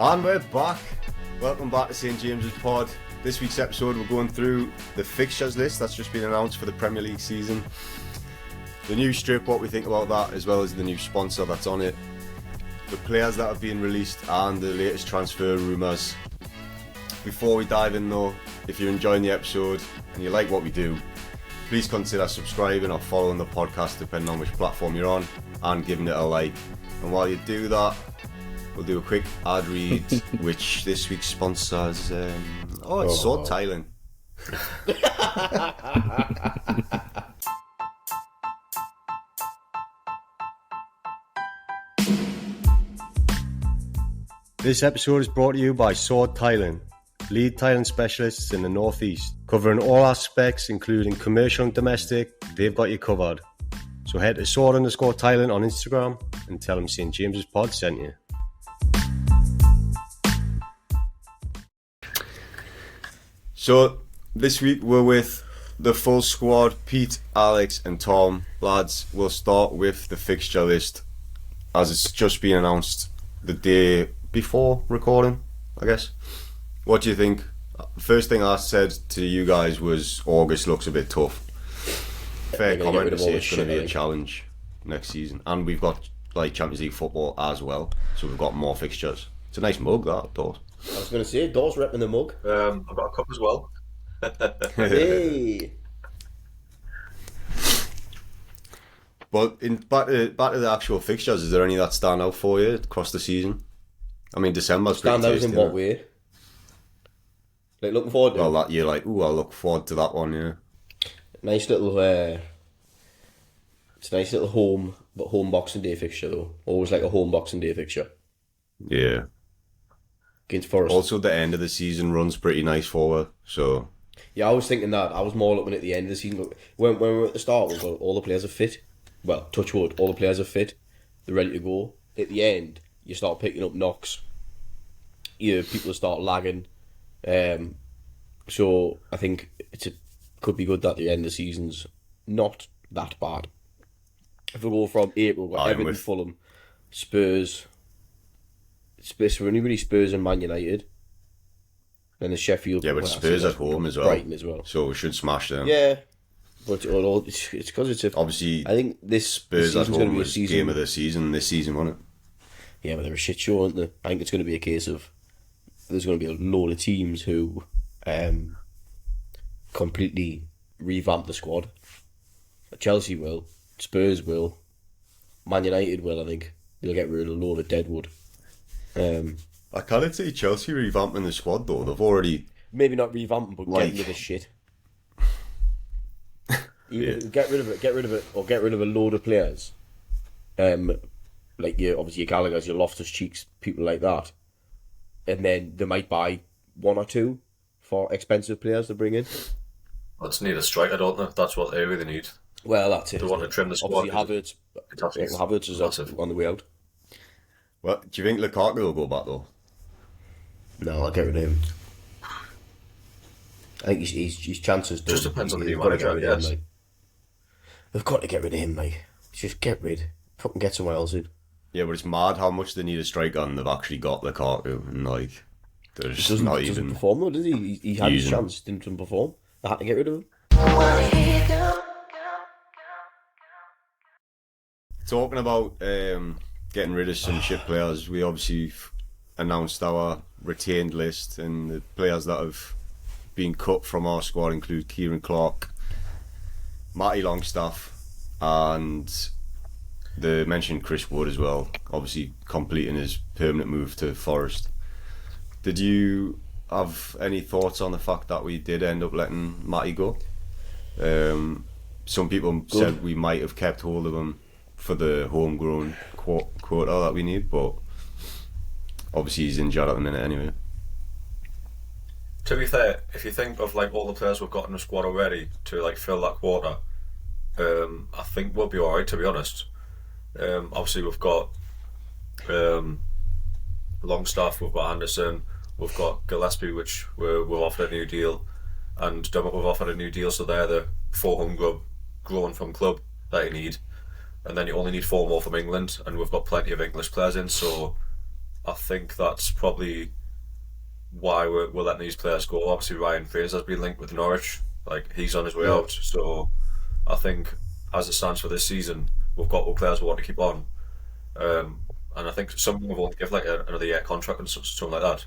And we're back. Welcome back to St James's Pod. This week's episode we're going through the fixtures list that's just been announced for the Premier League season. The new strip, what we think about that, as well as the new sponsor that's on it. The players that have been released and the latest transfer rumours. Before we dive in though, if you're enjoying the episode and you like what we do, please consider subscribing or following the podcast depending on which platform you're on and giving it a like. And while you do that, we'll do a quick ad read, which this week's sponsors. It's Sword Tiling. This episode is brought to you by Sword Tiling, lead tiling specialists in the North East, covering all aspects including commercial and domestic. They've got you covered. So head to sword_tiling on Instagram and tell them St James's Pod sent you. So this week we're with the full squad, Pete, Alex and Tom. Lads, we'll start with the fixture list as it's just been announced the day before recording, I guess. What do you think? First thing I said to you guys was August looks a bit tough. Fair comment to say it's going to be a challenge next season. And we've got like Champions League football as well, so we've got more fixtures. It's a nice mug, that, Dawes. I was going to say, Dawes repping the mug. I've got a cup as well. Hey! But back to the actual fixtures, is there any that stand out for you across the season? I mean, December's pretty tasty. Stand out in what way? Like looking forward to? Well, that you're like, ooh, I'll look forward to that one, yeah. Nice little, it's a nice little home Boxing Day fixture though. Always like a home Boxing Day fixture. Yeah. Against Forest. Also, the end of the season runs pretty nice forward, so... Yeah, I was thinking that. I was more looking at the end of the season. When we were at the start, we've got all the players are fit. Well, touch wood, all the players are fit. They're ready to go. At the end, you start picking up knocks. People start lagging. So I think could be good that the end of the season's not that bad. If we go from April, we've got Everton, Fulham, Spurs. We're only really Spurs and Man United. Then the Sheffield. Yeah, but Spurs at home as well. Brighton as well. So we should smash them. Yeah. But it's because it's obviously. I think this Spurs at home going to be a was season. Game of the season this season, wasn't it? Yeah, but they're a shit show, aren't they? I think it's going to be a case of there's going to be a load of teams who completely revamp the squad. Chelsea will, Spurs will, Man United will. I think they'll get rid of a load of deadwood. I can't see Chelsea revamping the squad though. They've already maybe not revamping, but getting rid of shit. Yeah. Get rid of it, or get rid of a load of players. Like obviously your Gallagher's, your Loftus-Cheeks, people like that, and then they might buy one or two for expensive players to bring in. Let's need a striker, don't they? That's what they really need. Well, that's it. They want to trim the squad. Obviously, Havertz is on the way out. Well, do you think Lukaku will go back though? No, I'll get rid of him. I think his chances. Just depends on the new manager, yes. They've got to get rid of him, mate. Just get rid. Fucking get someone else in. Yeah, but it's mad how much they need a striker and they've actually got Lukaku and like there's just not even doesn't perform though, does he? He had his chance, didn't perform. They had to get rid of him. Talking about getting rid of some shit players, we obviously announced our retained list, and the players that have been cut from our squad include Kieran Clark, Matty Longstaff, and the mentioned Chris Wood as well, obviously completing his permanent move to Forest. Did you have any thoughts on the fact that we did end up letting Matty go? Some people said we might have kept hold of him for the homegrown quota that we need, but obviously he's injured at the minute anyway. To be fair, if you think of like all the players we've got in the squad already to like fill that quota, I think we'll be alright, to be honest. Obviously we've got Longstaff, we've got Anderson, we've got Gillespie, which we've offered a new deal, and Dermot we've offered a new deal, so they're the 4 homegrown from club that you need. And then you only need 4 more from England, and we've got plenty of English players in, so I think that's probably why we're letting these players go. Obviously, Ryan Fraser's been linked with Norwich. Like, he's on his way out. So I think, as it stands for this season, we've got all players we want to keep on. And I think some will only give like another year contract and something like that.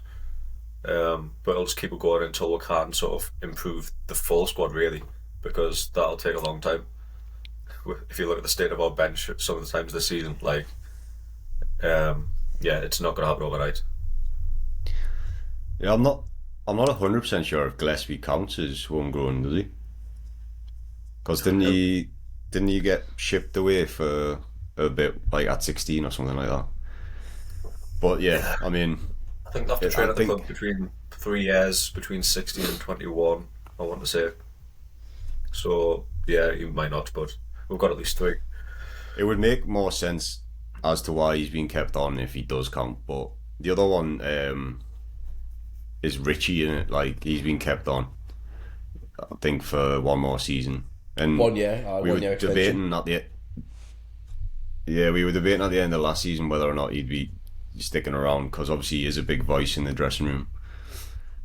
But it'll just keep it going until we can sort of improve the full squad, really, because that'll take a long time. If you look at the state of our bench some of the times this season, like, yeah, it's not going to happen overnight. Yeah, I'm not 100% sure if Gillespie counts as homegrown, does he? Because didn't he get shipped away for a bit, like at 16 or something like that? But yeah, I mean, I think they have to train at the club between 3 years, between 16 and 21, I want to say. So yeah, he might not, but we've got at least 3. It would make more sense as to why he's been kept on if he does count. But the other one is Richie, in it. Like, he's been kept on, I think, for one more season. And 1 year. we were debating at the end of last season whether or not he'd be sticking around, because obviously he is a big voice in the dressing room.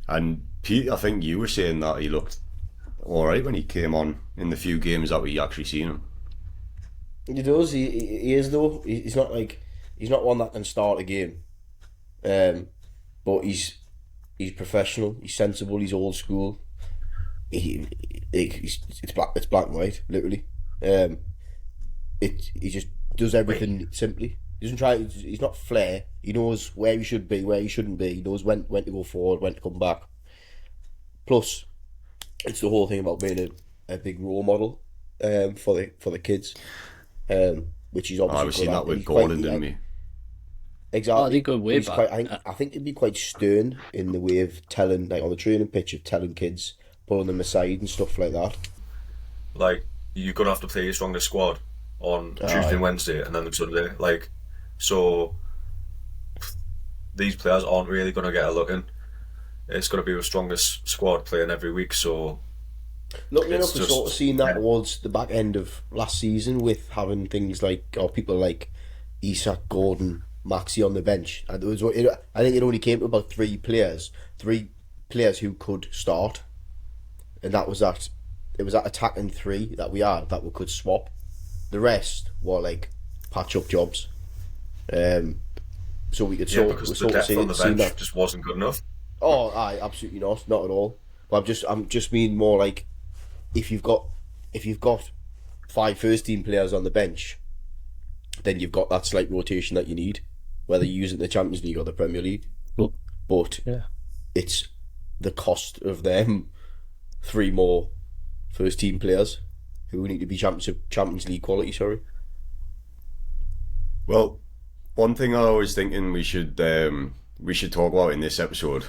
And Pete, I think you were saying that he looked alright when he came on in the few games that we actually seen him. He does. He is, though. He's not one that can start a game, but he's professional. He's sensible. He's old school. It's black and white, literally. He just does everything simply. He doesn't try. He's not flair. He knows where he should be, where he shouldn't be. He knows when to go forward, when to come back. Plus, it's the whole thing about being a big role model for the kids, which he's obviously. We've seen that with Gordon, didn't we? Exactly. I think go way back. I think he'd be quite stern in the way of telling, like on the training pitch, of telling kids, pulling them aside and stuff like that. Like, you're gonna have to play your strongest squad on Tuesday and Wednesday, and then the Sunday. Like, so these players aren't really gonna get a look in. It's gonna be the strongest squad playing every week. So looking enough, we sort of seen that towards the back end of last season with having things like, or people like Isak, Gordon, Maxi on the bench. And I think it only came to about 3 players who could start, and that was that. It was that attacking 3 that we had that we could swap. The rest were like patch up jobs. So we could because the depth on the bench just wasn't good enough. Oh, absolutely not at all. But I'm just mean more like if you've got 5 first team players on the bench, then you've got that slight rotation that you need, whether you use it in the Champions League or the Premier League. Well, but it's the cost of them 3 more first team players who need to be Champions League quality. Sorry. Well, one thing I was thinking we should talk about in this episode,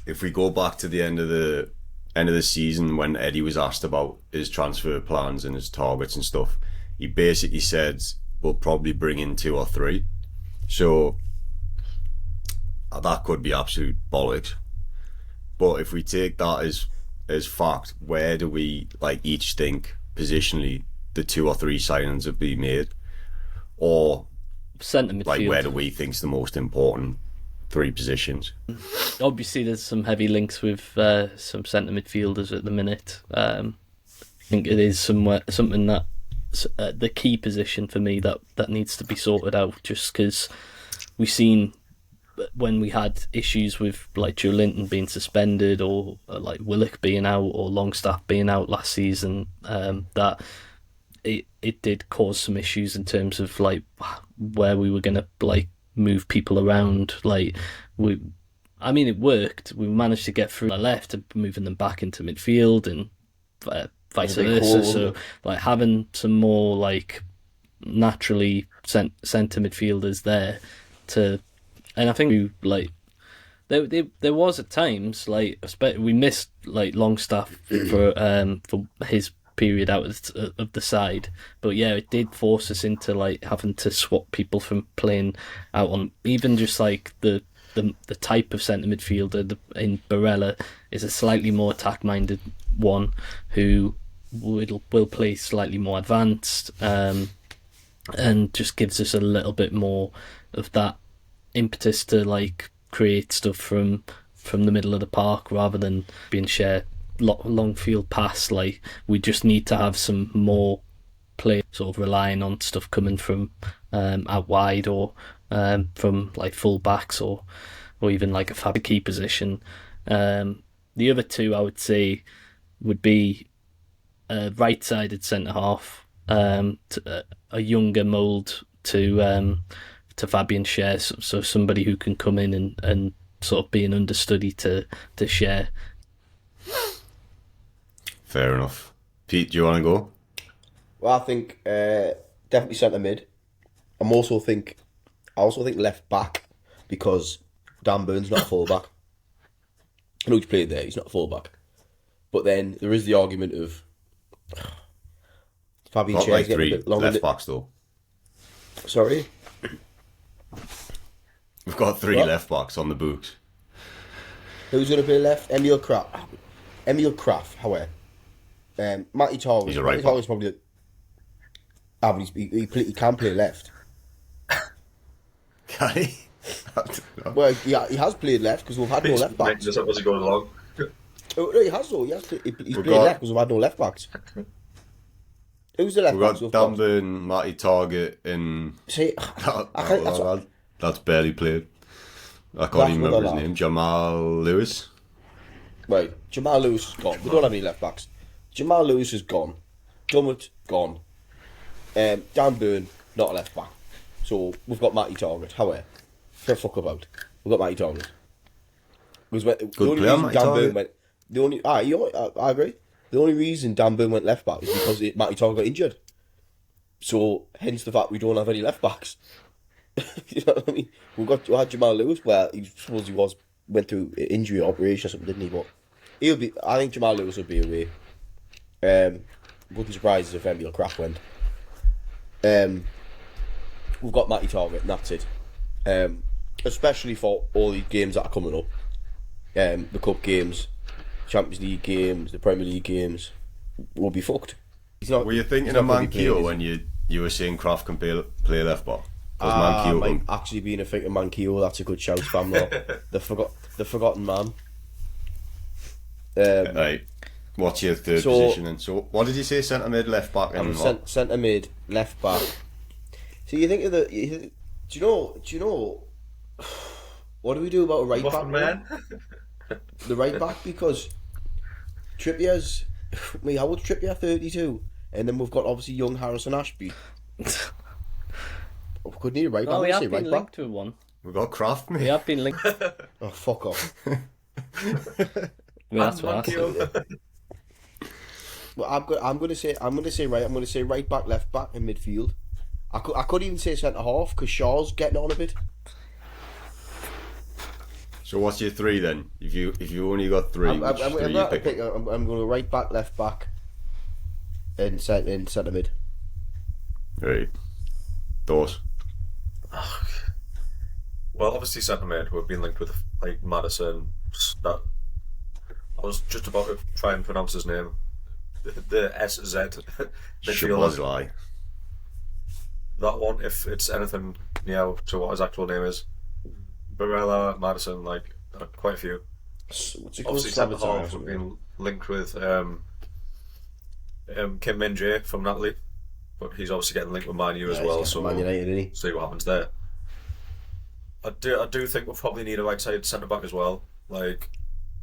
if we go back to the end of the season when Eddie was asked about his transfer plans and his targets and stuff, he basically said we'll probably bring in 2 or 3. So that could be absolute bollocks. But if we take that as fact, where do we each think positionally the 2 or 3 signings have been made? Or centre midfield, where do we think's the most important 3 positions? Obviously there's some heavy links with some centre midfielders at the minute. I think it is something that the key position for me that needs to be sorted out, just because we've seen when we had issues with like Joe Linton being suspended or like Willock being out or Longstaff being out last season, that it did cause some issues in terms of like where we were going to like move people around. Like it worked. We managed to get through the left and moving them back into midfield and vice versa. So like having some more like naturally centre midfielders there to, and I think we like there was at times like we missed like Longstaff for his period out of the side, but yeah, it did force us into like having to swap people from playing out on even just like the type of centre midfielder in Barella is a slightly more attack minded one who will play slightly more advanced and just gives us a little bit more of that impetus to like create stuff from the middle of the park rather than being shared long field pass. Like, we just need to have some more play, sort of relying on stuff coming from out wide, or from like full backs, or even like a Fab key position. The other two I would say would be a right-sided centre half, a younger mould to Fabian Schär, so somebody who can come in and sort of be an understudy to Schär. Fair enough. Pete, do you want to go? Well, I think definitely centre mid. I also think left back, because Dan Burn's not a full back. I know he's played there, he's not a full back. But then there is the argument of Fabian Not Schär's like getting a three bit longer. left backs though. Sorry? We've got three What? left backs on the books. Who's going to play left? Emil Kraft, however. Matty Target. He's a right Matty Target's probably... but he can play left. Can he? I don't know. Well, he has played left because we've had no left backs. Just as it goes along. Oh, no, he has though. He's played got- left because we've had no left backs. Who's the left We've backs? got Dan Burn, Matty Target, and See, that's barely played. I can't That's even what remember I his name. Jamal Lewis. right. Jamal Lewis is gone. We don't have any left backs. Jamal Lewis is gone. Dummett gone. Dan Burn, not a left back. So we've got Matty Target. However, for fuck about, we've got Matty Target. Good player, Matty Target. I agree. The only reason Dan Burn went left back is because Matty Target got injured. So hence the fact we don't have any left backs. You know what I mean? We had Jamal Lewis, where went through injury operation or something, didn't he? But I think Jamal Lewis would be away. Wouldn't surprise us if Emil Kraft went. We've got Matty Target, and that's it. Especially for all these games that are coming up. The Cup games, Champions League games, the Premier League games, we'll be fucked. Were you thinking of Manquillo when you were saying Kraft can play left back? Might actually being a thinking Manquillo, that's a good shout, fam. The forgotten man. Right. What's your third position? And so, what did you say? Centre mid, left back, and what? Centre mid, left back. So you think of the? Do you know? What do we do about a right back, man? The right back, because Trippier's. How old's Trippier? 32, and then we've got obviously young Harrison Ashby. We could need a right back. Oh, we have say been right linked back. to one. We've got Kraft, mate. We have been linked. Oh, fuck off. Well, that's what I said. Well, I'm gonna say right back, left back, and midfield. I could even say centre half because Shaw's getting on a bit. So what's your three then? If you only got three, I'm which three you pick? going to right back, left back, and centre mid. Right. Thoughts? Well, obviously centre mid, we've been linked with like Madison. That I was just about to try and pronounce his name. The SZ midfielder. Szoboszlai. That one, if it's anything near to what his actual name is. Barella, Madison, like quite a few. What's it Obviously centre half, we've been linked with Kim Min-jae from Napoli, but he's obviously getting linked with Man U as well. So Man United, isn't he? see what happens there. I do think we'll probably need a right side centre back as well. Like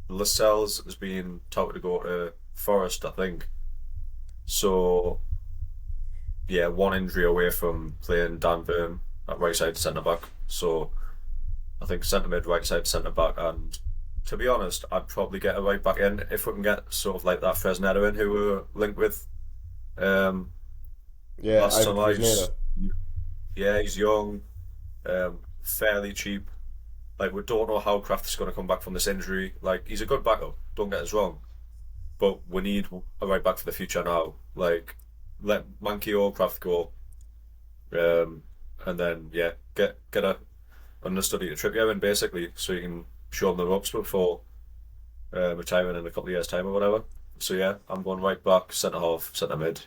Lascelles has been touted to go to Forest, I think. So yeah, one injury away from playing Dan Burn at right side centre back. So I think centre mid, right side centre back, and to be honest, I'd probably get a right back in if we can get sort of like that Fresneda in who we're linked with. Yeah, last time Fresneda. he's young, fairly cheap. Like, we don't know how Kraft is going to come back from this injury. Like, he's a good backup, don't get us wrong, but we need a right back for the future now. Like, let Manquillo, Kraft go, and then yeah, get a understudy to Trippier in basically, so you can show him the ropes before retiring in a couple of years' time or whatever. So yeah, I'm going right back, centre half, centre mid.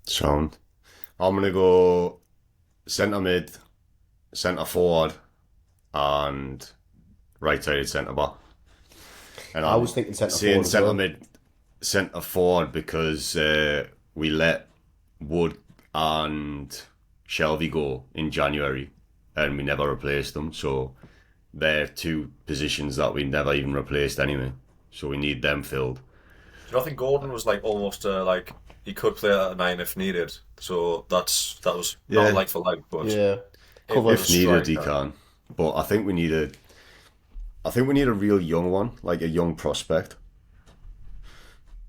Sound. I'm gonna go centre mid, centre forward and right-sided centre back. And I was thinking centre saying forward. Centre mid, centre forward because we let Wood and Shelby go in January, and we never replaced them. So they're two positions that we never even replaced anyway. So we need them filled. Do you not think Gordon was like almost like he could play at a 9 if needed? So that was not like for like, but Yeah. If needed, he can. But I think we need a real young one, like a young prospect.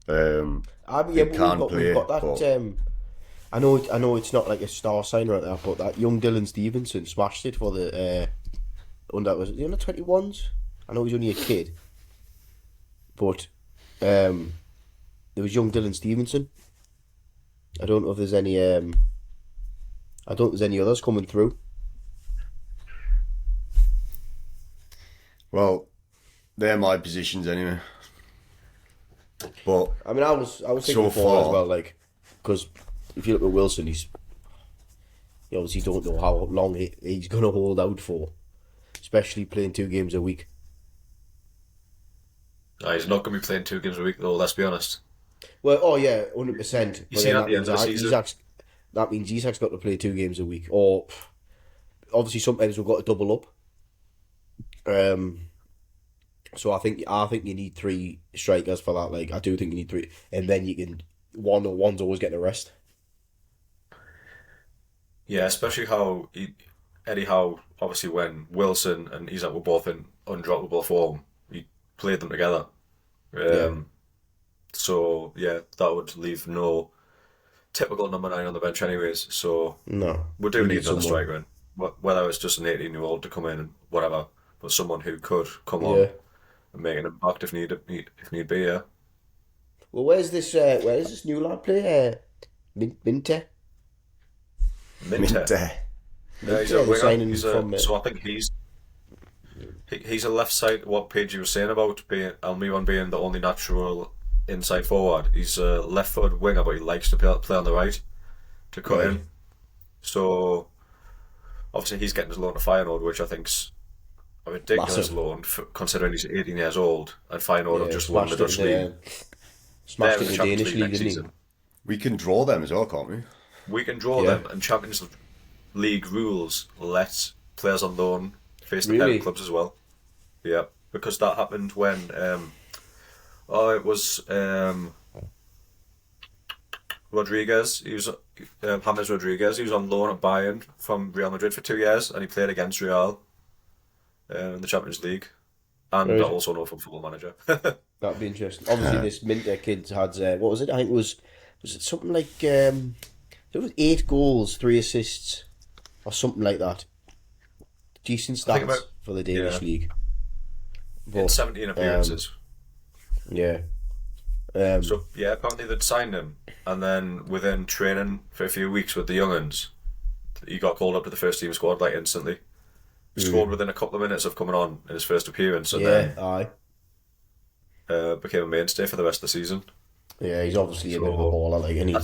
We've got that. I know it's not like a star sign right there, but that young Dylan Stevenson smashed it for the under 21s. I know he's only a kid, but there was young Dylan Stevenson. I don't know if there's any. I don't think there's any others coming through. Well, they're my positions anyway. But I mean, I was thinking so forward as far, well, like, because if you look at Wilson, you obviously don't know how long he's going to hold out for, especially playing 2 games a week. He's not going to be playing 2 games a week though. Let's be honest. Well, 100%. You see at the end of the season. That means Isak's got to play 2 games a week, or obviously sometimes we've got to double up. So I think you need 3 strikers for that. Like, I do think you need 3, and then you can one's always getting a rest. Yeah, especially how Eddie Howe, obviously when Wilson and Isak were both in undroppable form, he played them together. So yeah, that would leave no typical number 9 on the bench anyways. So No, we do need another striker in, whether it's just an 18-year-old to come in and whatever, but someone who could come on and make an impact if need be. Yeah. Well, where does this new lad play? Minte. Yeah, he's a winger. So I think he's a left side. What Page you were saying about Almiron being the only natural inside forward. He's a left-footed winger, but he likes to play on the right to cut in. So obviously he's getting his loan to Feyenoord, which I think's a ridiculous loan considering he's 18 years old, and Feyenoord have just won the Dutch league. Smashed in the Danish league, didn't he? we can draw them as well, can't we? We can draw them, and Champions League rules let players on loan face the parent clubs as well. Yeah, because that happened when it was Rodriguez. He was James Rodriguez. He was on loan at Bayern from Real Madrid for 2 years, and he played against Real in the Champions League, and also no from Football Manager. That'd be interesting. Obviously, this Minter kid had what was it? I think was it something like it was 8 goals, 3 assists, or something like that. Decent stats for the Danish league. But, in 17 appearances. So yeah, apparently they'd signed him, and then within training for a few weeks with the young'uns, he got called up to the first team squad like instantly. He scored within a couple of minutes of coming on in his first appearance, and then became a mainstay for the rest of the season. Yeah, he's obviously a bit of a baller, like, and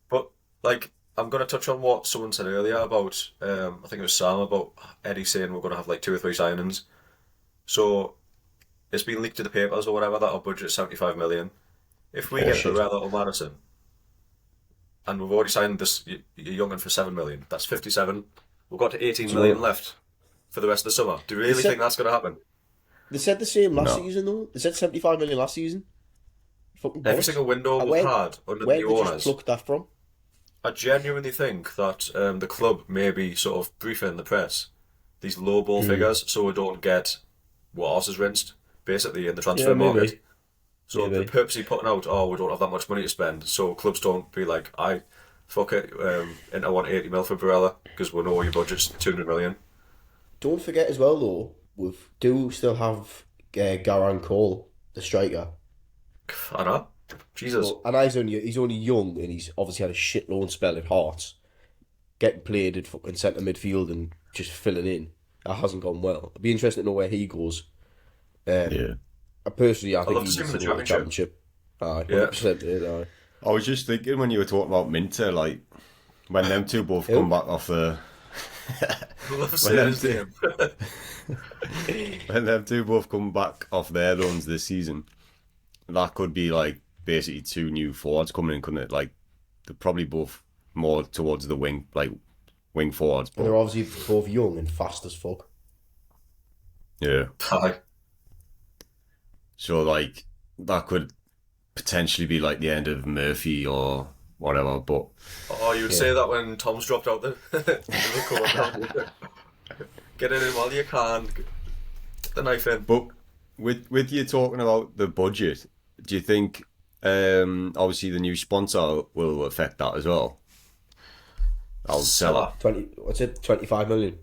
but like, I'm going to touch on what someone said earlier about I think it was Sam, about Eddie saying we're going to have like 2 or 3 signings. So it's been leaked to the papers or whatever that our budget is 75 million. If we get Barella or Madison, and we've already signed this young'un for 7 million, that's 57. We've got to 18 million left for the rest of the summer. Do you really think that's going to happen? They said the same last season, though. They said 75 million last season. Every single window we've had under the new owners. Where did they just pluck that from? I genuinely think that the club may be sort of briefing the press these low ball figures so we don't get what else is rinsed, basically, in the transfer market. So they're purposely putting out, we don't have that much money to spend, so clubs don't be like, fuck it, Inter want 80 mil for Barella, because we know your budget's 200 million. Don't forget as well, though, we do still have Garang Cole, the striker. I know. Jesus. So, and he's only young, and he's obviously had a shit loan spell at Hearts. Getting played at fucking centre midfield and just filling in. That hasn't gone well. It'd be interesting to know where he goes. Personally, I think he's in the championship. Aye, 100%. I was just thinking when you were talking about Minter, like when them two both come back off the Love saying his name. When them two both come back off their runs this season, that could be like basically two new forwards coming in, couldn't it? Like they're probably both more towards the wing, like wing forwards. And they're obviously both young and fast as fuck. Yeah. Aye. So like that could potentially be like the end of Murphy or whatever. But Oh, you would say that when Tom's dropped out the get it in while you can. Get the knife in. But with you talking about the budget, do you think obviously the new sponsor will affect that as well? I'll sell it. 25 million.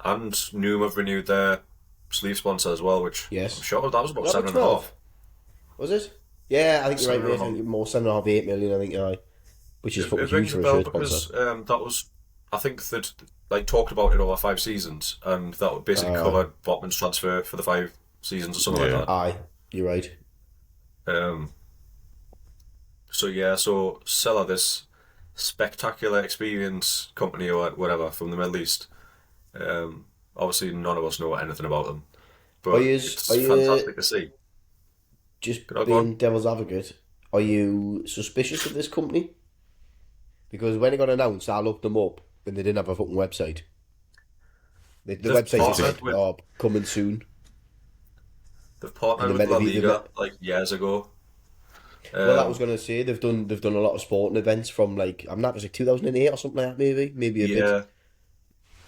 And Noom have renewed their sleeve sponsor as well, which Yes. I'm sure that was about Was that 7.5. Was it? Yeah, I think you're right, mate. I 7.5. think more 7.5, 8 million, I think you're right. Which is fucking It huge rings for a a bell shirt because sponsor. that was, I think that like talked about it over 5 seasons, and that would basically cover Botman's transfer for the 5 seasons or something like that. Aye, you're right. So yeah, so Seller, this spectacular experience company or whatever from the Middle East. Obviously, none of us know anything about them, but it's fantastic to see. Just Go on. being devil's advocate, are you suspicious of this company? Because when it got announced, I looked them up and they didn't have a fucking website. The They've website partnered said, with- "Oh, coming soon." They've partnered And with they're La meant to be- Liga like years ago. Well, I was gonna say they've done a lot of sporting events from like it was like 2008 or something like that, maybe a Yeah, bit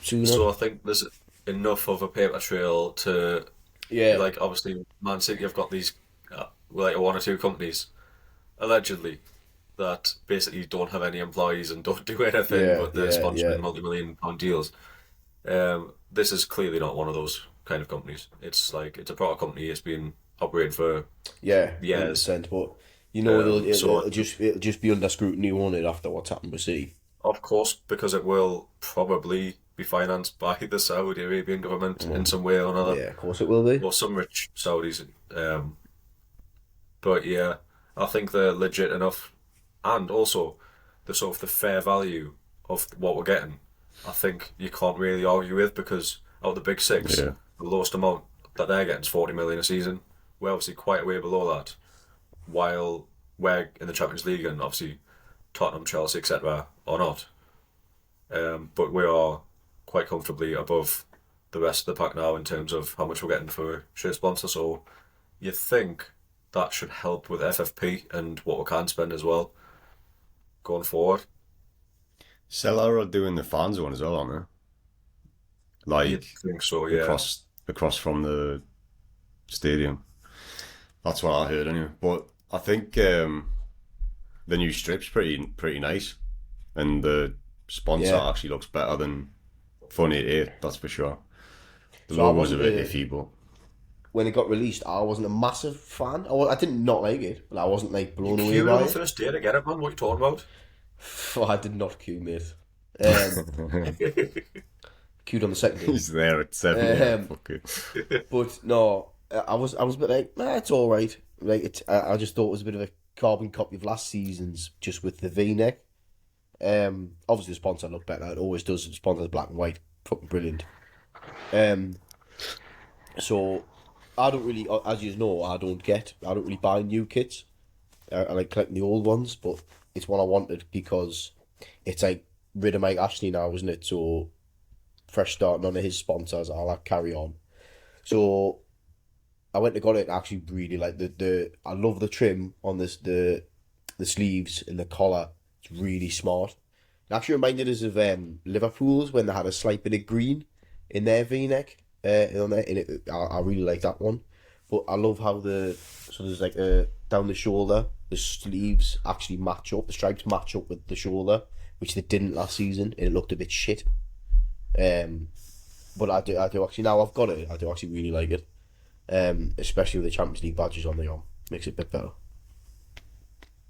sooner. so I think there's enough of a paper trail to Yeah, like obviously Man City have got these like 1 or 2 companies allegedly that basically don't have any employees and don't do anything, Yeah, but they're yeah, sponsoring yeah. multi-million-pound deals. This is clearly not one of those kind of companies. It's like it's a proper company. It's been operating for yeah, Yes. 100%. But you know, so- it'll just be under scrutiny, won't it? After what's happened with City. Of course, because it will probably be financed by the Saudi Arabian government in some way or another. Yeah, of course it will be. Or some rich Saudis. But yeah, I think they're legit enough. And also, the sort of the fair value of what we're getting, I think you can't really argue with, because out of the big 6, Yeah. the lowest amount that they're getting is 40 million a season. We're obviously quite a way below that, while we're in the Champions League and obviously Tottenham, Chelsea, etc. are not. But we are quite comfortably above the rest of the pack now in terms of how much we're getting for a shirt sponsor. So you think that should help with FFP and what we can spend as well going forward. Seller are doing the fans one as well, aren't they? Like You'd think so, yeah. across from the stadium. That's what I heard anyway. But I think the new strip's pretty nice, and the sponsor Yeah. actually looks better than Fun 88. That's for sure. The So I logo's a wasn't, bit iffy, but When it got released, I wasn't a massive fan. I didn't not like it, but I wasn't like blown away Queued by on the it. first day to get it, man. What are you talking about? I did not queue, mate. Queued on the second day. he's there at 7. Yeah, Um, fuck it. But no, I was a bit like, it's all right. Like I just thought it was a bit of a carbon copy of last season's, just with the V-neck. Obviously the sponsor looked better. It always does. The sponsor's black and white, fucking brilliant. So I don't really, as you know, I don't really buy new kits. I like collecting the old ones, but it's what I wanted because it's like rid of Mike Ashley now, isn't it? So fresh start, none of his sponsors. I'll like carry on. So I went and got it. And actually, really like the. I love the trim on this, the sleeves and the collar. It's really smart. It actually reminded us of Liverpool's when they had a slight bit of green in their V-neck. On there, and I really like that one. But I love how there's like down the shoulder, the sleeves actually match up. The stripes match up with the shoulder, which they didn't last season, and it looked a bit shit. But I do actually, now I've got it, I do actually really like it. Especially with the Champions League badges on the arm, makes it a bit better.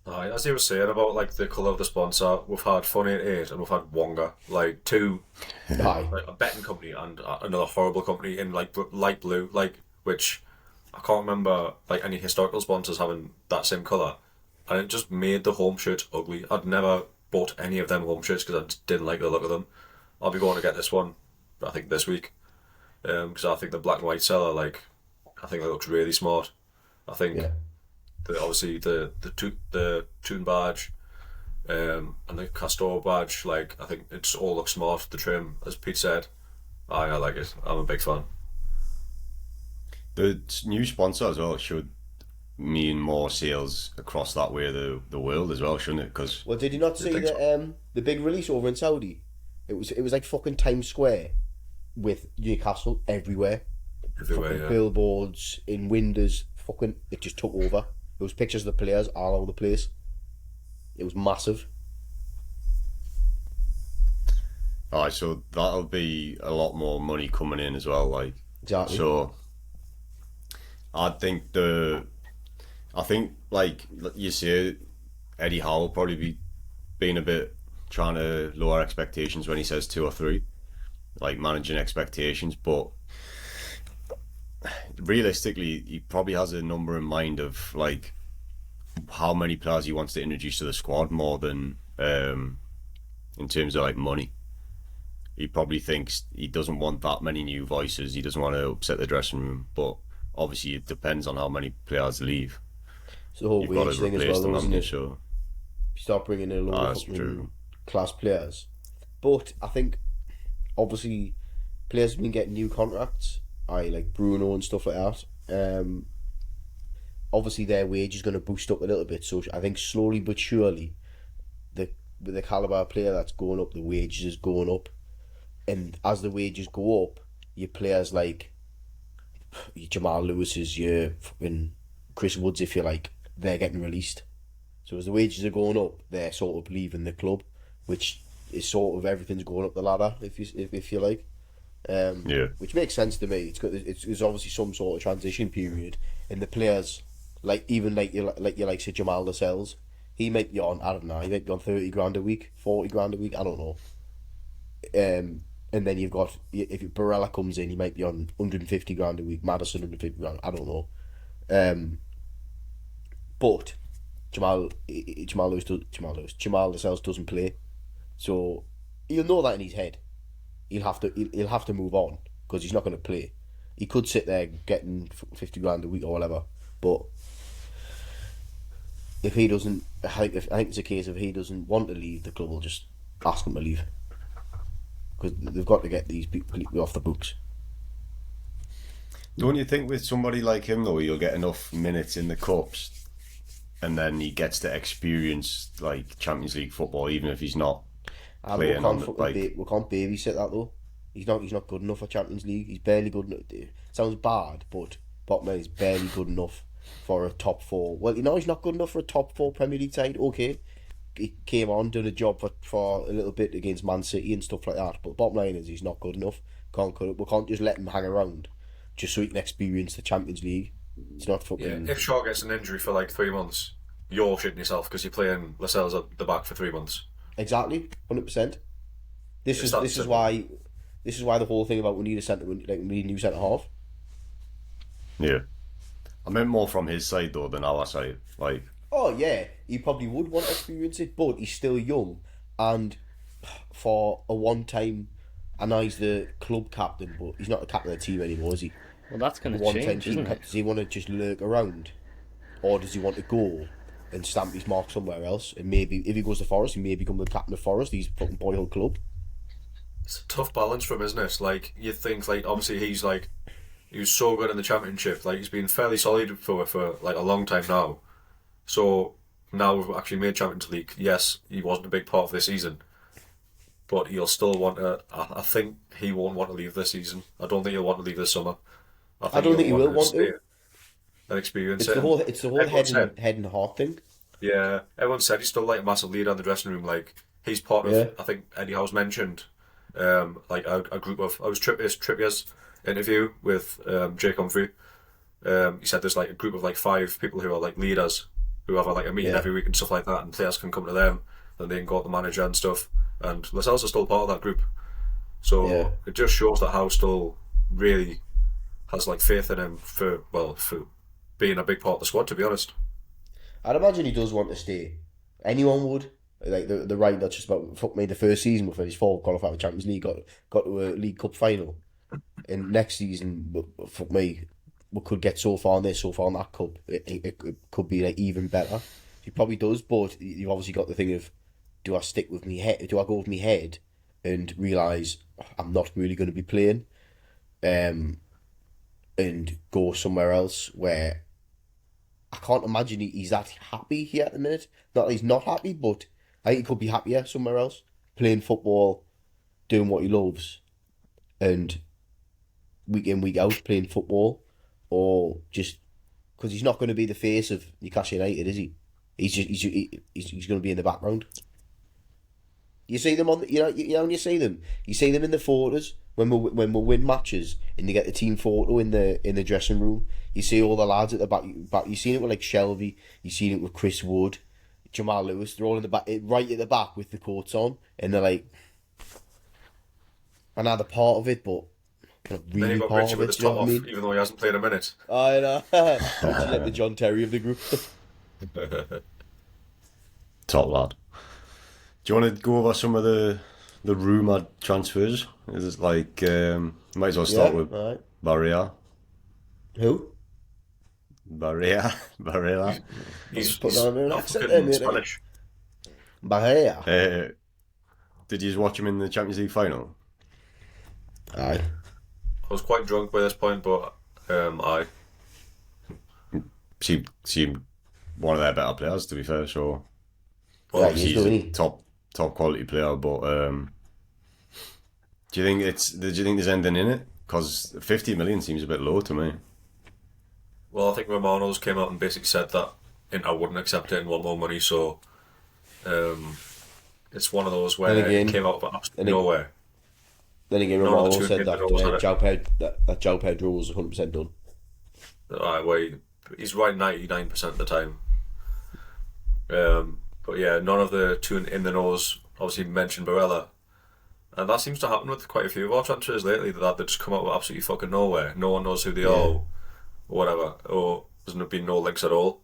Aye, as you were saying about like the colour of the sponsor, we've had Fun 88 and we've had Wonga, like two, Aye. like a betting company and another horrible company in like light blue, like which I can't remember like any historical sponsors having that same colour, and it just made the home shirt ugly. I'd never bought any of them home shirts because I just didn't like the look of them. I'll be going to get this one, I think this week, because I think the black and white seller, like, I think it looks really smart. I think obviously the Toon badge and the Castor badge, like, I think it's all looks smart. The trim, as Pete said, I like it. I'm a big fan. The new sponsor as well should mean more sales across that way of the world as well, shouldn't it? Because did you not see the big release over in Saudi? It was like fucking Times Square with Newcastle everywhere. Billboards in windows. Fucking, it just took over. There was pictures of the players all over the place. It was massive. Alright, so that'll be a lot more money coming in as well, like. Exactly. So I think like you say, Eddie Howe will probably be being a bit trying to lower expectations when he says 2 or 3, like managing expectations, but realistically he probably has a number in mind of like how many players he wants to introduce to the squad more than in terms of like money. He probably thinks he doesn't want that many new voices, he doesn't want to upset the dressing room, but obviously it depends on how many players leave. It's the whole You've wage thing as well, though, isn't it? So you start bringing in a lot of class players, but I think obviously players have been getting new contracts, like Bruno and stuff like that. Obviously their wage is going to boost up a little bit, so I think slowly but surely with the calibre of player that's going up, the wages is going up, and as the wages go up, your players like your Jamal Lewis's, your fucking Chris Woods, if you like, they're getting released. So as the wages are going up, they're sort of leaving the club, which is sort of everything's going up the ladder, if you like. Which makes sense to me. It's obviously some sort of transition period, and the players, like you like say Jamal Lascelles, he might be on, I don't know, he might be on 30 grand a week, 40 grand a week, I don't know. And then you've got, if Barella comes in, he might be on 150 grand a week, Madison 150 grand, I don't know. But Jamal Lascelles doesn't play, so he'll know that in his head. He'll have to move on because he's not going to play. He could sit there getting 50 grand a week or whatever, but if he doesn't, I think it's a case of he doesn't want to leave, the club will just ask him to leave because they've got to get these people off the books. Don't you think with somebody like him though, he'll get enough minutes in the cups, and then he gets to experience like Champions League football, even if he's not playing on the, like. We can't babysit that though. He's not good enough for Champions League. He's barely good enough. It sounds bad, but bottom line, he's barely good enough for a top 4. Well, he's not good enough for a top 4 Premier League side. Okay, he came on, done a job for a little bit against Man City and stuff like that. But bottom line is he's not good enough. We can't just let him hang around just so he can experience the Champions League. It's not fucking. Yeah, if Shaw gets an injury for like 3 months, you're shitting yourself because you're playing Lascelles at the back for 3 months. Exactly, 100%. This is why the whole thing about we need a new centre half. Yeah, I meant more from his side though than our side. Like, oh yeah, he probably would want to experience it, but he's still young, and for a one time, I know he's the club captain, but he's not the captain of the team anymore, is he? Well, that's going to change, isn't it? Does he want to just lurk around, or does he want to go and stamp his mark somewhere else? And maybe if he goes to Forest, he may become the captain of Forest. He's fucking boyhood club. It's a tough balance for him, isn't it? Like, you think, like, obviously he was so good in the Championship. Like, he's been fairly solid for like a long time now. So now we've actually made Champions League. Yes, he wasn't a big part of this season, but he'll still want to. I think he won't want to leave this season. I don't think he'll want to leave this summer. I don't think he will want to. And experience it. It's the whole head and heart thing. Yeah, everyone said he's still like a massive leader in the dressing room. Like, he's part of. I think Eddie Howe's mentioned. Like a group of, I was Trippier's interview with Jake Humphrey. He said there's like a group of like 5 people who are like leaders who have like a meeting every week and stuff like that, and players can come to them and they can go to the manager and stuff. And Lascelles is still part of that group, so it just shows that Howe still really has like faith in him for being a big part of the squad. To be honest, I'd imagine he does want to stay. Anyone would. Like the right that's just about fuck me. The first season we finished fourth, qualified for Champions League, got to a League Cup final, and next season, fuck me, we could get so far in this, so far in that cup. It could be like even better. He probably does, but you've obviously got the thing of, do I stick with me head? Do I go with me head and realise I'm not really going to be playing, and go somewhere else where I can't imagine he's that happy here at the minute. Not that he's not happy, but I think he could be happier somewhere else, playing football, doing what he loves, and week in, week out playing football, or just because he's not going to be the face of Newcastle United, is he? He's going to be in the background. You see them on, when you see them in the photos when we win matches and you get the team photo in the dressing room. You see all the lads at the back. You've seen it with like Shelby. You've seen it with Chris Wood, Jamal Lewis. They're all in the back, right at the back with the coats on, and they're like, I know they're part of it, but not really part of it. You know what I mean? Even though he hasn't played a minute. I know. He's like the John Terry of the group. Top lad. Do you want to go over some of the rumoured transfers? Is it like might as well start with right. Barella. Who? Barella. He's putting on an accent in Spanish. Barella. Did you watch him in the Champions League final? Aye. I was quite drunk by this point, but I seemed one of their better players, to be fair. So Yeah, he's a top quality player, but do you think there's anything in it? Because 50 million seems a bit low to me. Well, I think Romano's came out and basically said that I wouldn't accept it and want more money, so it's one of those where it came out of absolutely nowhere. Then again, Romano said that João Pedro was 100% done. Well, he's right 99% of the time. But yeah, none of the Toon in the nose obviously mentioned Barella. And that seems to happen with quite a few of our transfers lately, that they just come out with absolutely fucking nowhere. No one knows who they are, or whatever, or there's been no links at all.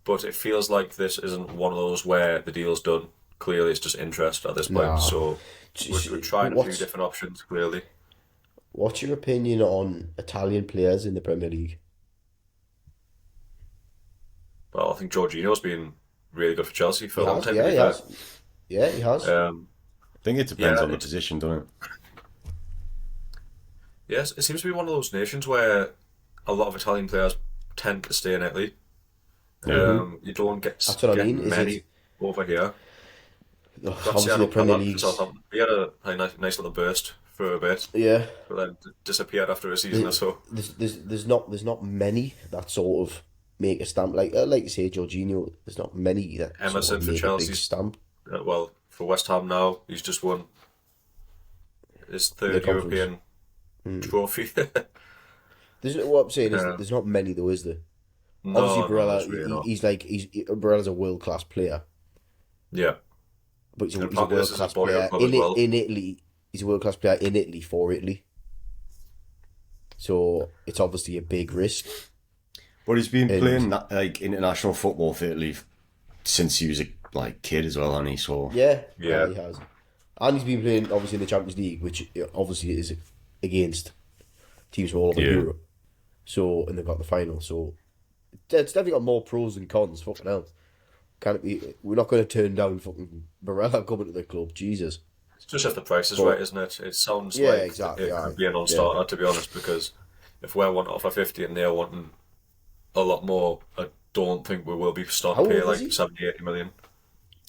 But it feels like this isn't one of those where the deal's done. Clearly it's just interest at this point, so we're trying a few different options, clearly. What's your opinion on Italian players in the Premier League? Well, I think Jorginho's been really good for Chelsea for a long time. Yeah, he has. Yeah, he has. I think it depends on the position, doesn't it? Yes, it seems to be one of those nations where a lot of Italian players tend to stay in Italy. You don't get many over here. Obviously, the Premier League. He had a nice little burst for a bit. Yeah, but then disappeared after a season or so. There's not many that sort of make a stamp like you say, Jorginho. There's not many that Emerson sort of for make Chelsea. a big stamp. Well, for West Ham now, he's just won his third European trophy. What I'm saying is, there's not many though, is there? No, obviously, Barella, really Barella's a world class player. Yeah, but he's a world class player in Italy. He's a world class player in Italy for Italy. So it's obviously a big risk. But he's been playing like international football for Italy since he was a kid as well, hasn't he? So yeah, he has, and he's been playing obviously in the Champions League, which obviously is against teams from all over Europe. So and they've got the final. So it's definitely got more pros than cons. Fucking hell, can't it be? We're not going to turn down fucking Barella coming to the club. Jesus. It's just if the price is right, isn't it? It sounds like exactly, it could be a non-starter, to be honest, because if we're wanting to offer 50 and they're wanting a lot more, I don't think we will be starting to pay like 70, 80 million.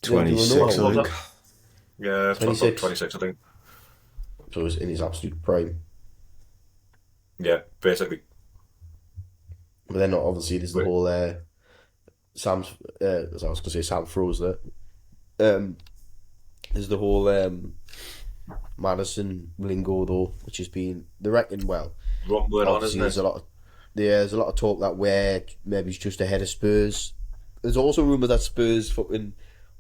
26, I think. Yeah, 26, I think. So he's in his absolute prime. Yeah, basically. But then obviously there's the whole Sam froze there. There's the whole Madison lingo though, which has been rumbling on, isn't it? There's a lot of talk that maybe he's just ahead of Spurs. There's also rumours that Spurs fucking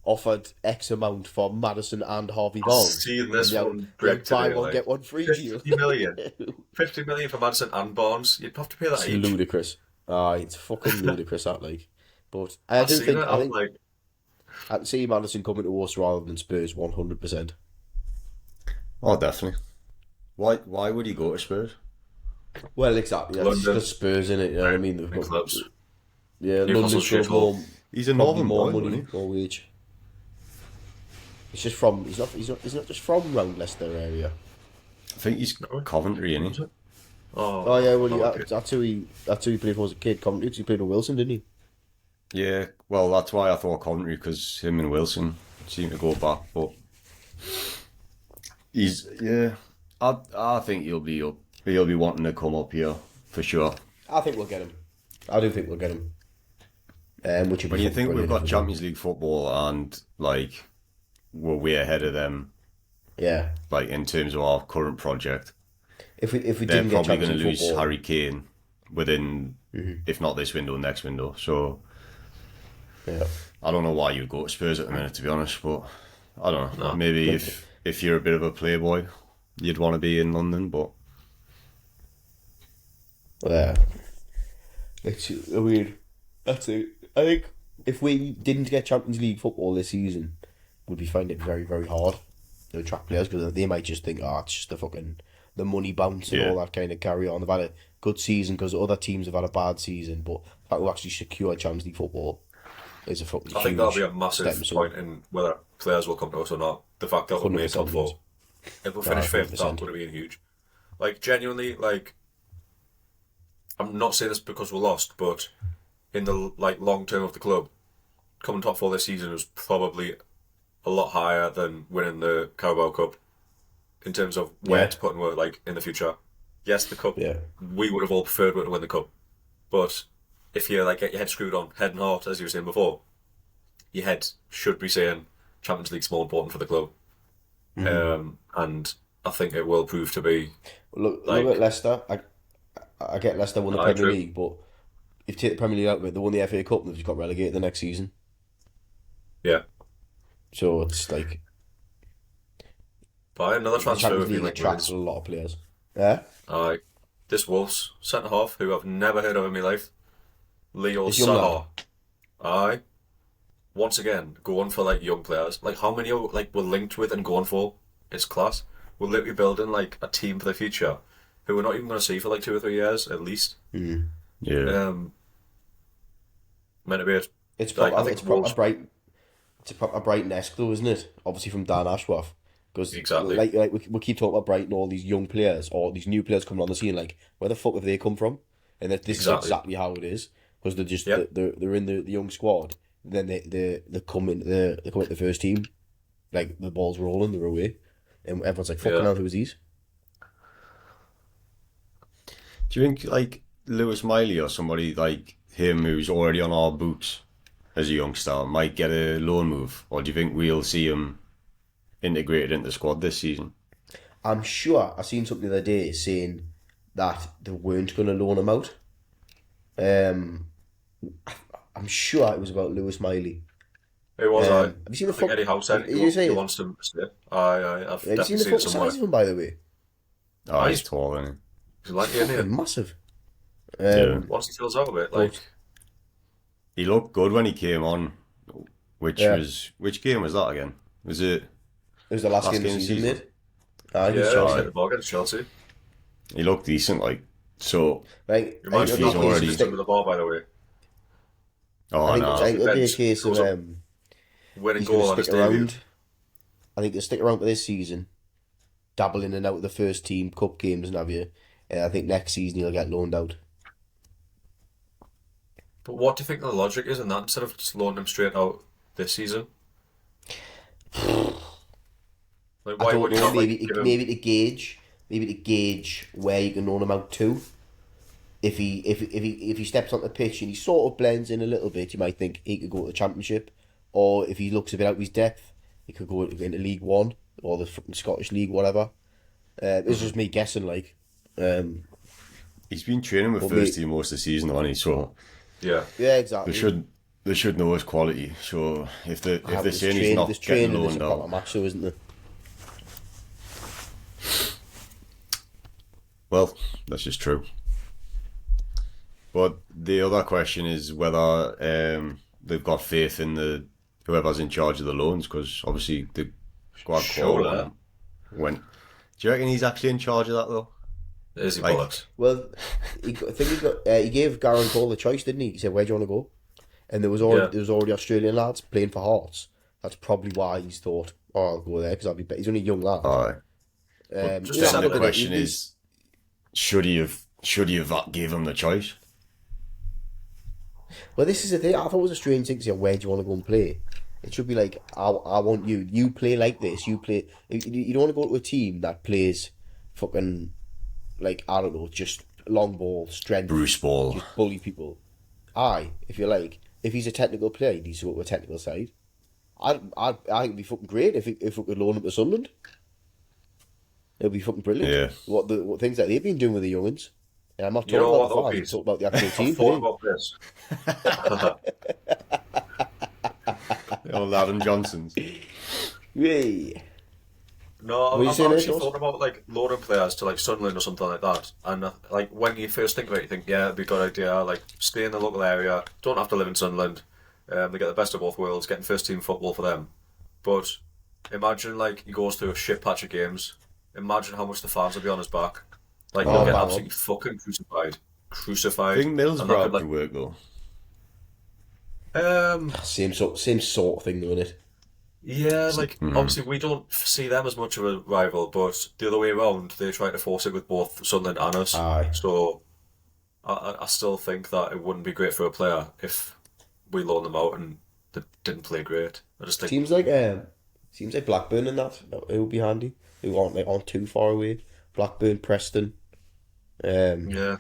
offered X amount for Madison and Harvey Barnes. I've seen this one break today, buy one get one free 50 million. 50 million for Madison and Barnes. You'd have to pay that it's each. Ludicrous. It's fucking ludicrous that like. But I think I can see Madison coming to us rather than Spurs 100%. Oh, definitely. Why would he go to Spurs? Well, exactly. That's just Spurs, in it. You know what I mean? They've got clubs. Yeah, Newcastle's London's got more. He's a northern more boy, money, isn't he? more wage. He's just from. He's not just from round Leicester area. I think he's Coventry, isn't he? Oh yeah, well that's who he played for as a kid. Coventry. He played with Wilson, didn't he? Yeah, well, that's why I thought Coventry, because him and Wilson seem to go back. But I think he'll be up. He'll be wanting to come up here for sure. I think we'll get him. I do think we'll get him. When you think we've got Champions League football and like we're way ahead of them, yeah, like in terms of our current project, if we they're didn't get probably going to Champions League lose football, Harry Kane within, if not this window, next window. So yeah, I don't know why you'd go to Spurs at the minute, to be honest. But I don't know. Maybe if you're a bit of a playboy, you'd want to be in London. But yeah, it's weird. That's it. I think if we didn't get Champions League football this season, we'd be finding it very, very hard to attract players, because they might just think, it's just the money bounce and all that kind of carry on. They've had a good season because other teams have had a bad season, but the fact we actually secure Champions League football is a fucking I think that'll be a massive point in whether players will come to us or not. The fact that we'll make top 4. If we finish 5th, that would have been huge. Like, genuinely, like, I'm not saying this because we're lost, but in the long term of the club, coming top 4 this season was probably a lot higher than winning the Carabao Cup in terms of where to put in work, like, in the future. Yes, the cup, we would have all preferred to win the cup, but if you get your head screwed on, head and heart, as you were saying before, your head should be saying Champions League's more important for the club. And I think it will prove to be. Look at Leicester. I get Leicester won the Premier League, but if you take the Premier League out of it, they won the FA Cup and they've just got relegated the next season. Yeah. So it's like. But another transfer would be attracts a lot of players. Yeah. This Wolves centre half, who I've never heard of in my life, Leo Saha. Once again, going for young players. How many are we're linked with and going for? It's class. We're literally building a team for the future, who we're not even going to see for 2 or 3 years at least. Mm. Yeah. Meant to be it. It's proper bright. It's a proper Brighton-esque though, isn't it? Obviously from Dan Ashworth. Because exactly. We keep talking about Brighton, all these young players or these new players coming on the scene. Where the fuck have they come from? And this is exactly how it is, because they're just they're in the young squad. Then they come into the first team, the ball's rolling, they're away, and everyone's like, "Fucking hell, who's these?" Do you think Lewis Miley or somebody like him who's already on our books as a youngster might get a loan move, or do you think we'll see him integrated into the squad this season? I'm sure I seen something the other day saying that they weren't going to loan him out. I'm sure it was about Lewis Miley. It was. Have you seen the fuck? Eddie Howe said he wants to stay. I've have you seen the fucking size of him, by the way? Oh, he's tall, isn't he? He's isn't he? Massive. Once he fills out a bit, he looked good when he came on. Which game was that again? Was it? It was the last game of the season, mate. The ball against Chelsea. He looked decent, so. Reminds me of already with the ball, by the way. I think it'll be a case of winning goal on his debut. I think he'll stick around for this season, dabble in and out of the first team, cup games and have you. And I think next season he'll get loaned out. But what do you think the logic is in that, instead of just loaning him straight out this season? Why I don't know. Maybe to gauge where you can loan him out to. If he steps on the pitch and he sort of blends in a little bit, you might think he could go to the Championship, or if he looks a bit out of his depth, he could go into League One or the Scottish League, whatever. This is just me guessing. He's been training with first team most of the season, hasn't he? So yeah, exactly. They should know his quality. So if they're saying he's not getting loaned out, a match, though, isn't there? Well, that's just true. But the other question is whether they've got faith in the whoever's in charge of the loans, because obviously the squad Sure. went. Do you reckon he's actually in charge of that though? Is he Like- bollocks? Well, I think he gave Gareth Cole the choice, didn't he? He said, "Where do you want to go?" And there was already Australian lads playing for Hearts. That's probably why he's thought, "Oh, I'll go there because I'll be." He's only a young lad. Aye. Just yeah, a The look at question is, should he have give him the choice? Well, this is the thing. I thought it was a strange thing to say, "Where do you want to go and play?" It should be like, I want you. You play like this. You play. You don't want to go to a team that plays fucking, like, I don't know, just long ball, strength. Bruce Ball. Just bully people. If you like, if he's a technical player, he needs to go to a technical side. I think it'd be fucking great if we could loan him to Sunderland. It'd be fucking brilliant. Yeah. What things that they've been doing with the young'uns. And I'm not You talking know about the what, fans, I'm Oppies? talking about the actual I team thought playing. about this. The old Adam Johnsons. Yay. No, What are you I've saying, actually Nicholas? thought about like loaning players to like Sunderland or something like that. And like when you first think of it, you think, yeah, it'd be a good idea. Like stay in the local area, don't have to live in Sunderland. They get the best of both worlds, getting first team football for them. But imagine like he goes through a shit patch of games. Imagine how much the fans will be on his back. Like he'll get man. absolutely fucking crucified. I think And that Middlesbrough could, can work though. Same sort of thing, though, innit? Yeah, like obviously we don't see them as much of a rival, but the other way around, they try to force it with both Sunderland and us. Aye. So I still think that it wouldn't be great for a player if we loan them out and they didn't play great. I just think Seems like Blackburn and that it would be handy. Who aren't too far away. Blackburn, Preston, yeah,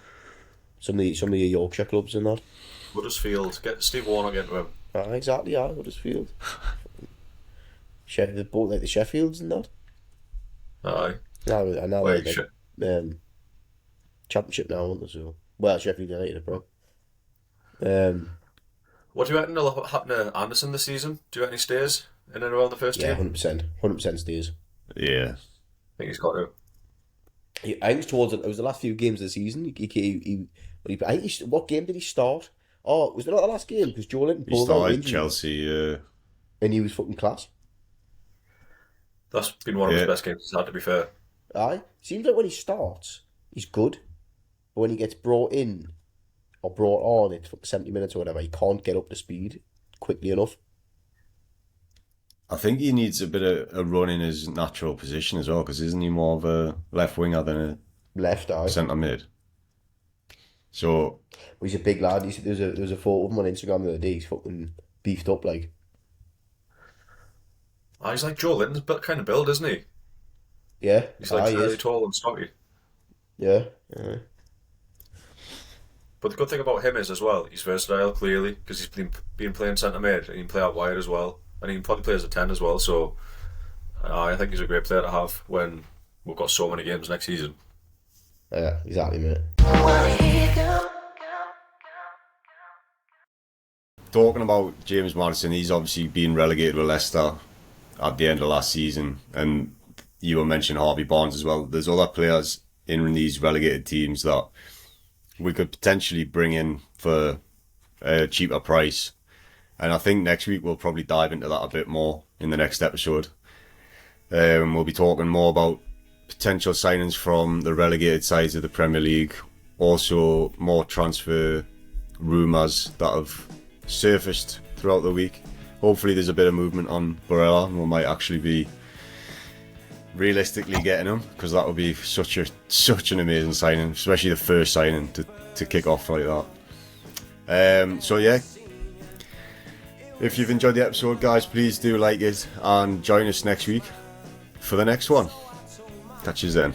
some of the Yorkshire clubs and that. Huddersfield, get Steve Warnock into him. Exactly, Huddersfield. They're both like the Sheffields and that. Aye. I know Wait, like, Championship now, aren't they? So Sheffield United, bro. What do you reckon will happen to Anderson this season? Do you reckon he stays in and around the first Yeah, team? 100% stays. Yeah. I think he's got to. I think it was the last few games of the season. What game did he start? Oh, was it not the last game? Because Joe Linton He pulled out started injury, Chelsea. and he was fucking class. That's been one of Yeah. his best games he's had, to be fair. Seems like when he starts, he's good, but when he gets brought in or brought on, it's for 70 minutes or whatever, he can't get up to speed quickly enough. I think he needs a bit of a run in his natural position as well, because isn't he more of a left winger than Left eye. a centre mid? So But he's a big lad. There was a photo of him on Instagram the other day. He's fucking beefed up like. He's like Joe Linton's kind of build, isn't he? Yeah. He's like he really is. tall and stocky. Yeah. But the good thing about him is as well, he's versatile clearly because he's been playing centre mid and he can play out wide as well, and he can probably play as a 10 as well. So I think he's a great player to have when we've got so many games next season. Yeah, exactly, mate. talking about James Maddison, he's obviously been relegated with Leicester at the end of last season, and you were mentioning Harvey Barnes as well. There's other players in these relegated teams that we could potentially bring in for a cheaper price, and I think next week we'll probably dive into that a bit more in the next episode. We'll be talking more about potential signings from the relegated sides of the Premier League, also more transfer rumours that have surfaced throughout the week. Hopefully there's a bit of movement on Barella, and we might actually be realistically getting him, because that would be such an amazing signing, especially the first signing to kick off like that. So yeah, if you've enjoyed the episode, guys, please do like it and join us next week for the next one. Catch you then.